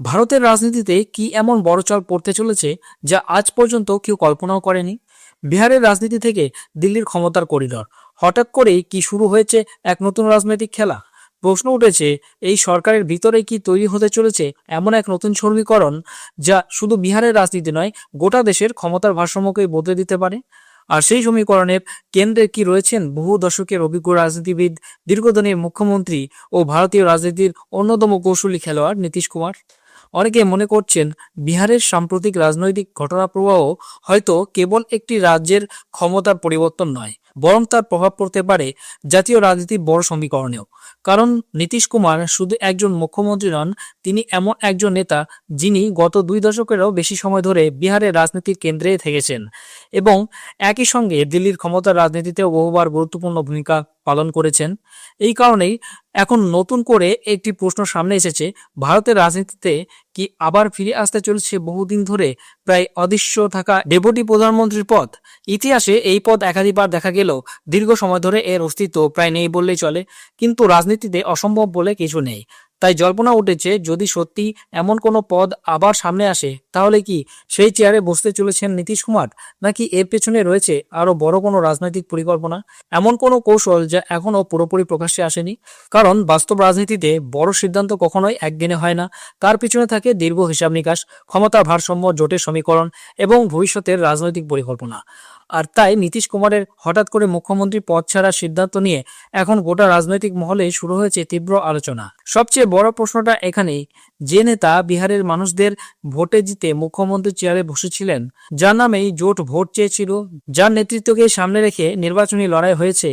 ভারতের রাজনীতিতে কি এমন বড় চাল পড়তে চলেছে যা আজ পর্যন্ত কেউ কল্পনাও করেনি? বিহারের রাজনীতি থেকে দিল্লির ক্ষমতার করিডর, হঠাৎ করেই কি শুরু হয়েছে এক নতুন রাজনৈতিক খেলা? প্রশ্ন উঠেছে, এই সরকারের ভিতরে কি তৈরি হতে চলেছে এমন এক নতুন সমীকরণ যা শুধু বিহারের রাজনীতি নয়, গোটা দেশের ক্ষমতার ভারসাম্যকেই বদলে দিতে পারে? আর সেই সমীকরণের কেন্দ্রে কি রয়েছেন বহু দশকের অভিজ্ঞ রাজনীতিবিদ, দীর্ঘদিনের মুখ্যমন্ত্রী ও ভারতীয় রাজনীতির অন্যতম কৌশলী খেলোয়াড় নীতিশ কুমার। অনেকে মনে করছেন, বিহারের সাম্প্রতিক রাজনৈতিক ঘটনাপ্রবাহ হয়তো কেবল একটি রাজ্যের ক্ষমতার পরিবর্তন নয়, বরং তার প্রভাব পড়তে পারে জাতীয় রাজনীতির বড় সমীকরণেও। কারণ নীতিশ কুমার শুধু একজন মুখ্যমন্ত্রী নন, তিনি এমন একজন নেতা যিনি গত 2 দশকেরও বেশি সময় ধরে বিহারের রাজনীতির কেন্দ্রে থেকেছেন এবং একই সঙ্গে দিল্লির ক্ষমতার রাজনীতিতেও বহুবার গুরুত্বপূর্ণ ভূমিকা পালন করেছেন। এই কারণেই এখন নতুন করে একটি প্রশ্ন সামনে এসেছে, ভারতের রাজনীতিতে কি আবার ফিরে আসতে চলেছে বহুদিন ধরে প্রায় অদৃশ্য থাকা ডেপুটি প্রধানমন্ত্রীর পদ? ইতিহাসে এই পদ একাধিকবার দেখা গেলেও দীর্ঘ সময় ধরে এর অস্তিত্ব প্রায় নেই বললেই চলে। কিন্তু রাজনীতিতে অসম্ভব বলে কিছু নেই। তাই জল্পনা উঠেছে, যদি সত্যি এমন কোনো পদ আবার সামনে আসে, তাহলে কি সেই চেয়ারে বসতে চলেছেন নীতিশ কুমার, নাকি এর পেছনে রয়েছে আরো বড় কোনো রাজনৈতিক পরিকল্পনা, এমন কোনো কৌশল যা এখনো পুরোপুরি প্রকাশ্যে আসেনি? কারণ বাস্তব রাজনীতিতে বড় সিদ্ধান্ত কখনোই একদিনে হয় না। তার পিছনে থাকে দীর্ঘ হিসাব নিকাশ, ক্ষমতার ভারসাম্য, জোটের সমীকরণ এবং ভবিষ্যতের রাজনৈতিক পরিকল্পনা। আর তাই নীতিশ কুমারের হঠাৎ করে মুখ্যমন্ত্রী পদ ছাড়ার সিদ্ধান্ত নিয়ে এখন গোটা রাজনৈতিক মহলে শুরু হয়েছে তীব্র আলোচনা। সবচেয়ে বড় প্রশ্নটা এখানেই, যে নেতা বিহারের মানুষদের ভোটে জিতে মুখ্যমন্ত্রী চেয়ারে বসেছিলেন, যার নামেই জোট ভোট চেয়েছিল, যার নেতৃত্বকে সামনে রেখে নির্বাচনী লড়াই হয়েছে,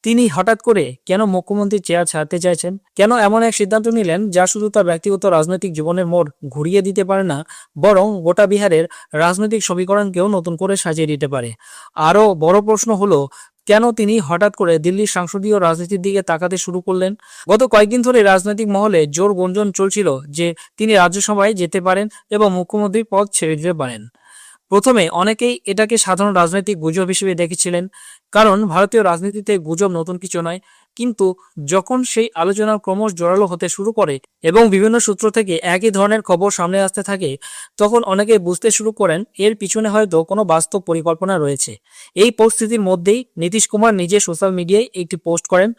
তিনি হঠাৎ করে কেন মুখ্যমন্ত্রীর চেয়ার ছাড়তে চাইছেন? কেন এমন এক সিদ্ধান্ত নিলেন যা শুধু তার ব্যক্তিগত রাজনৈতিক জীবনের মোড় ঘুরিয়ে দিতে পারে না, বরং গোটা বিহারের রাজনৈতিক সমীকরণকেও নতুন করে সাজিয়ে দিতে পারে? আরও বড় প্রশ্ন হলো, কেন তিনি হঠাৎ করে দিল্লির সংসদীয় রাজনীতির দিকে তাকাতে শুরু করলেন? গত কয়েকদিন ধরে রাজনৈতিক মহলে জোর গুঞ্জন চলছিল যে তিনি রাজ্যসভায় যেতে পারেন এবং মুখ্যমন্ত্রীর পদ ছেড়ে দিতে পারেন। প্রথমে অনেকেই এটাকে সাধারণ রাজনৈতিক গুজব হিসেবে দেখেছিলেন, কারণ ভারতীয় রাজনীতিতে গুজব নতুন কিছু নয়। কিন্তু যখন সেই আলোচনা ক্রমশ জোরালো হতে শুরু করে এবং বিভিন্ন সূত্র থেকে একই ধরনের খবর সামনে আসতে থাকে, তখন অনেকে বুঝতে শুরু করেন এর পিছনে হয়তো কোনো বাস্তব পরিকল্পনা রয়েছে। এই পরিস্থিতির মধ্যেই নীতিশ কুমার নিজে সোশ্যাল মিডিয়ায় একটি পোস্ট করেন,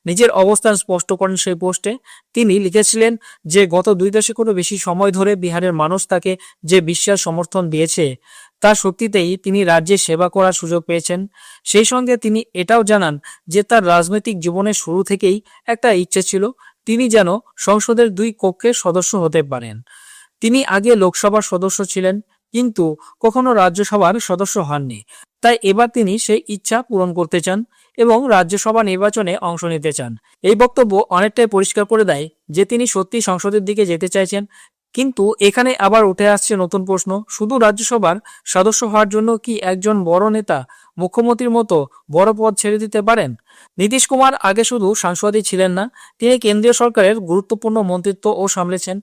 নিজের অবস্থান স্পষ্ট করেন। সেই পোস্টে তিনি লিখেছিলেন যে গত 2 দশকেরও বেশি সময় ধরে বিহারের মানুষ তাকে যে বিশ্বাস সমর্থন দিয়েছে, তার শক্তিতেই তিনি রাজ্যে সেবা করার সুযোগ পেয়েছেন। সেই সঙ্গে তিনি এটাও জানান যে তার রাজনৈতিক জীবনের শুরু থেকেই একটা ইচ্ছে ছিল, তিনি যেন সংসদের 2 কক্ষের সদস্য হতে পারেন। তিনি আগে লোকসভার সদস্য ছিলেন, কিন্তু কখনো রাজ্যসভার সদস্য হননি। তাই এবার তিনি সেই ইচ্ছা পূরণ করতে চান এবং রাজ্যসভা নির্বাচনে অংশ নিতে চান। এই বক্তব্য অনেকটাই পরিষ্কার করে দেয় যে তিনি সত্যি সংসদের দিকে যেতে চাইছেন। কিন্তু এখানে আবার উঠে আসছে নতুন প্রশ্ন, শুধু রাজ্যসভার সদস্য হওয়ার জন্য কি একজন বড় নেতা মুখ্যমন্ত্রীর মতো বড় পদ ছেড়ে দিতে পারেন? নীতিশ কুমার আগে শুধু সাংসদই ছিলেন না, তিনি কেন্দ্রীয় সরকারের গুরুত্বপূর্ণ মন্ত্রিত্বও সামলেছেন।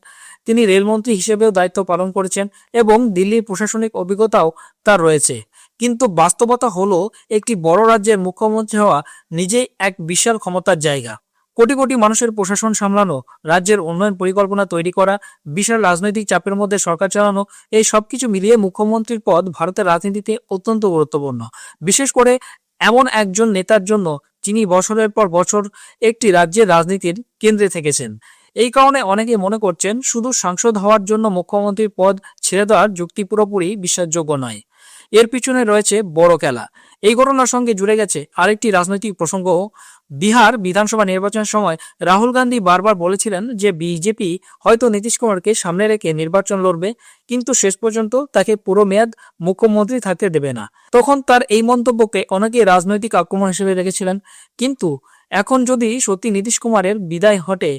তিনি রেলমন্ত্রী হিসেবেও দায়িত্ব পালন করেছেন এবং দিল্লির প্রশাসনিক অভিজ্ঞতাও তার রয়েছে। কিন্তু বাস্তবতা হলো, একটি বড় রাজ্যের মুখ্যমন্ত্রী হওয়া নিজেই এক বিশাল ক্ষমতার জায়গা। কোটি কোটি মানুষের প্রশাসন সামলানো, রাজ্যের উন্নয়ন পরিকল্পনা তৈরি করা, বিশাল রাজনৈতিক চাপের মধ্যে সরকার চালানো, এই সবকিছু মিলিয়ে মুখ্যমন্ত্রীর পদ ভারতের রাজনীতিতে অত্যন্ত গুরুত্বপূর্ণ। বিশেষ করে এমন একজন নেতার জন্য যিনি বছরের পর বছর একটি রাজ্যের রাজনীতির কেন্দ্রে থেকেছেন। এই কারণে অনেকে মনে করছেন, শুধু সাংসদ হওয়ার জন্য মুখ্যমন্ত্রীর পদ ছেড়ে দেওয়ার যুক্তি পুরোপুরি বিশ্বাসযোগ্য নয়। এর পিছনে রয়েছে বড় খেলা। এই ঘটনার সঙ্গে জুড়ে গেছে আরেকটি রাজনৈতিক প্রসঙ্গ। বিহার বিধানসভা নির্বাচনের সময় রাহুল গান্ধী বারবার বলেছিলেন যে বিজেপি হয়তো নীতিশ কুমারকে সামনে রেখে নির্বাচন লড়বে, কিন্তু শেষ পর্যন্ত তাকে পুরো মেয়াদ মুখ্যমন্ত্রী থাকতে দেবে না। তখন তার এই মন্তব্যকে অনেকে রাজনৈতিক আক্রমণ হিসেবে দেখেছিলেন। কিন্তু এখন যদি সত্যি নীতিশ কুমারের বিদায় ঘটে,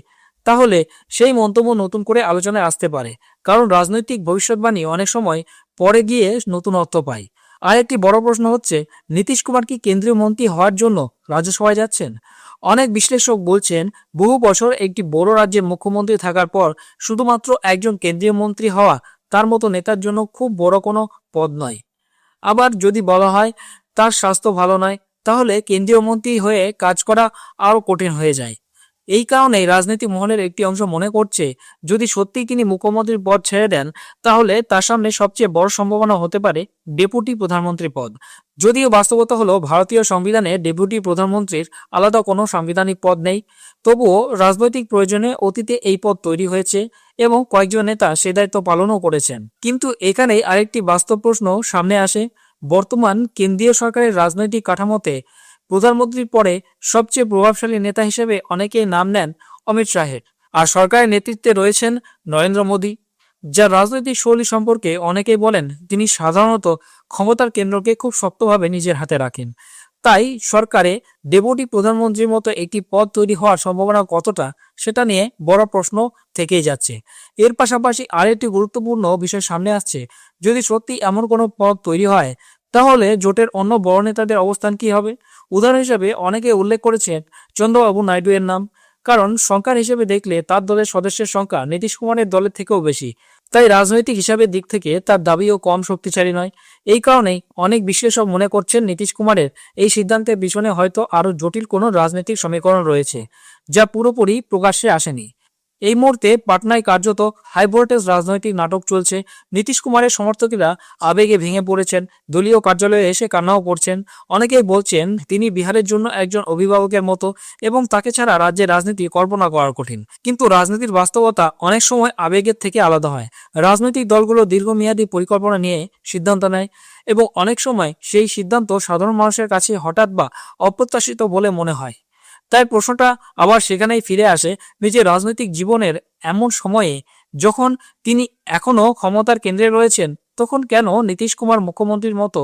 তাহলে সেই মন্তব্য নতুন করে আলোচনায় আসতে পারে। কারণ রাজনৈতিক ভবিষ্যৎবাণী অনেক সময় পরে গিয়ে নতুন অর্থ পায়। আর একটি বড় প্রশ্ন হচ্ছে, নীতিশ কুমার কি কেন্দ্রীয় মন্ত্রী হওয়ার জন্য রাজ্যসভায় যাচ্ছেন? অনেক বিশ্লেষক বলছেন, বহু বছর একটি বড় রাজ্যের মুখ্যমন্ত্রী থাকার পর শুধুমাত্র একজন কেন্দ্রীয় মন্ত্রী হওয়া তার মতো নেতার জন্য খুব বড় কোনো পদ নয়। আবার যদি বলা হয় তার স্বাস্থ্য ভালো নয়, তাহলে কেন্দ্রীয় মন্ত্রী হয়ে কাজ করা আরও কঠিন হয়ে যায়। এই কারণেই রাজনীতি মহলের একটি অংশ মনে করছে, যদি সত্যিই তিনি মুখ্যমন্ত্রীর পদ ছেড়ে দেন, তাহলে তার সামনে সবচেয়ে বড় সম্ভাবনা হতে পারে ডেপুটি প্রধানমন্ত্রী পদ। যদিও বাস্তবতা হলো ভারতীয় সংবিধানে ডেপুটি প্রধানমন্ত্রীর আলাদা কোনো সাংবিধানিক পদ নেই, তবুও রাজনৈতিক প্রয়োজনে অতীতে এই পদ তৈরি হয়েছে এবং কয়েকজন নেতা সে দায়িত্ব পালনও করেছেন। কিন্তু এখানেই আরেকটি বাস্তব প্রশ্ন সামনে আসে। বর্তমান কেন্দ্রীয় সরকারের রাজনৈতিক কাঠামোতে প্রধানমন্ত্রীর পরে সবচেয়ে প্রভাবশালী নেতা হিসেবে অনেকেই নাম নেন অমিত শাহের, আর সরকারের নেতৃত্বে রয়েছেন নরেন্দ্র মোদী। যার রাজনৈতিক শৈলী সম্পর্কে অনেকেই বলেন তিনি সাধারণত ক্ষমতার কেন্দ্রকে খুব শক্তভাবে নিজের হাতে রাখেন। তাই সরকারে ডেপুটি প্রধানমন্ত্রীর মতো একটি পদ তৈরি হওয়ার সম্ভাবনা কতটা, সেটা নিয়ে বড় প্রশ্ন থেকেই যাচ্ছে। এর পাশাপাশি আরেকটি গুরুত্বপূর্ণ বিষয় সামনে আসছে, যদি সত্যি এমন কোনো পদ তৈরি হয়, তাহলে জোটের অন্য বড় নেতাদের অবস্থান কি হবে? উদাহরণ হিসেবে অনেকে উল্লেখ করেছেন চন্দ্রবাবু নাইডু এর নাম, কারণ সংখ্যার হিসেবে দেখলে তার দলের সদস্যের সংখ্যা নীতিশ কুমারের দলের থেকেও বেশি। তাই রাজনৈতিক হিসাবের দিক থেকে তার দাবিও কম শক্তিশালী নয়। এই কারণেই অনেক বিশ্লেষক মনে করছেন নীতিশ কুমারের এই সিদ্ধান্তের পিছনে হয়তো আরো জটিল কোনো রাজনৈতিক সমীকরণ রয়েছে, যা পুরোপুরি প্রকাশ্যে আসেনি। এই মুহূর্তে পাটনায় কার্যত হাই ভোল্টেজ রাজনৈতিক নাটক চলছে। নীতিশ কুমারের সমর্থকেরা আবেগে ভেঙে পড়েছেন, দলীয় কার্যালয়ে এসে কান্নাও করছেন। অনেকেই বলছেন তিনি বিহারের জন্য একজন অভিভাবকের মতো এবং তাকে ছাড়া রাজ্যের রাজনীতি কল্পনা করা কঠিন। কিন্তু রাজনীতির বাস্তবতা অনেক সময় আবেগের থেকে আলাদা হয়। রাজনৈতিক দলগুলো দীর্ঘমেয়াদী পরিকল্পনা নিয়ে সিদ্ধান্ত নেয় এবং অনেক সময় সেই সিদ্ধান্ত সাধারণ মানুষের কাছে হঠাৎ বা অপ্রত্যাশিত বলে মনে হয়। তাই প্রশ্নটা আবার সেখানেই ফিরে আসে, নিজের রাজনৈতিক জীবনের এমন সময়ে যখন তিনি এখনো ক্ষমতার কেন্দ্রে রয়েছেন, তখন কেন নীতিশ কুমার মুখ্যমন্ত্রীর মতো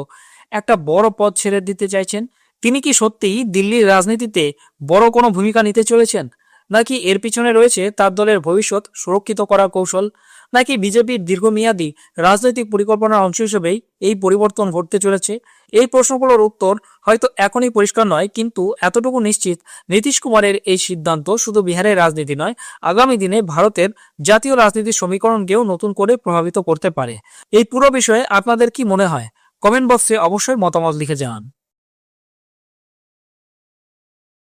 একটা বড় পদ ছেড়ে দিতে চাইছেন? তিনি কি সত্যিই দিল্লির রাজনীতিতে বড় কোনো ভূমিকা নিতে চলেছেন, নাকি এর পিছনে রয়েছে তার দলের ভবিষ্যৎ সুরক্ষিত করার কৌশল, নাকি বিজেপির দীর্ঘমেয়াদী রাজনৈতিক পরিকল্পনার অংশ হিসেবেই এই পরিবর্তন ঘটতে চলেছে? এই প্রশ্নগুলোর উত্তর হয়তো এখনই পরিষ্কার নয়, কিন্তু এতটুকু নিশ্চিত, নীতিশ কুমারের এই সিদ্ধান্ত শুধু বিহারের রাজনীতি নয়, আগামী দিনে ভারতের জাতীয় রাজনীতির সমীকরণকেও নতুন করে প্রভাবিত করতে পারে। এই পুরো বিষয়ে আপনাদের কি মনে হয়? কমেন্ট বক্সে অবশ্যই মতামত লিখে জানান।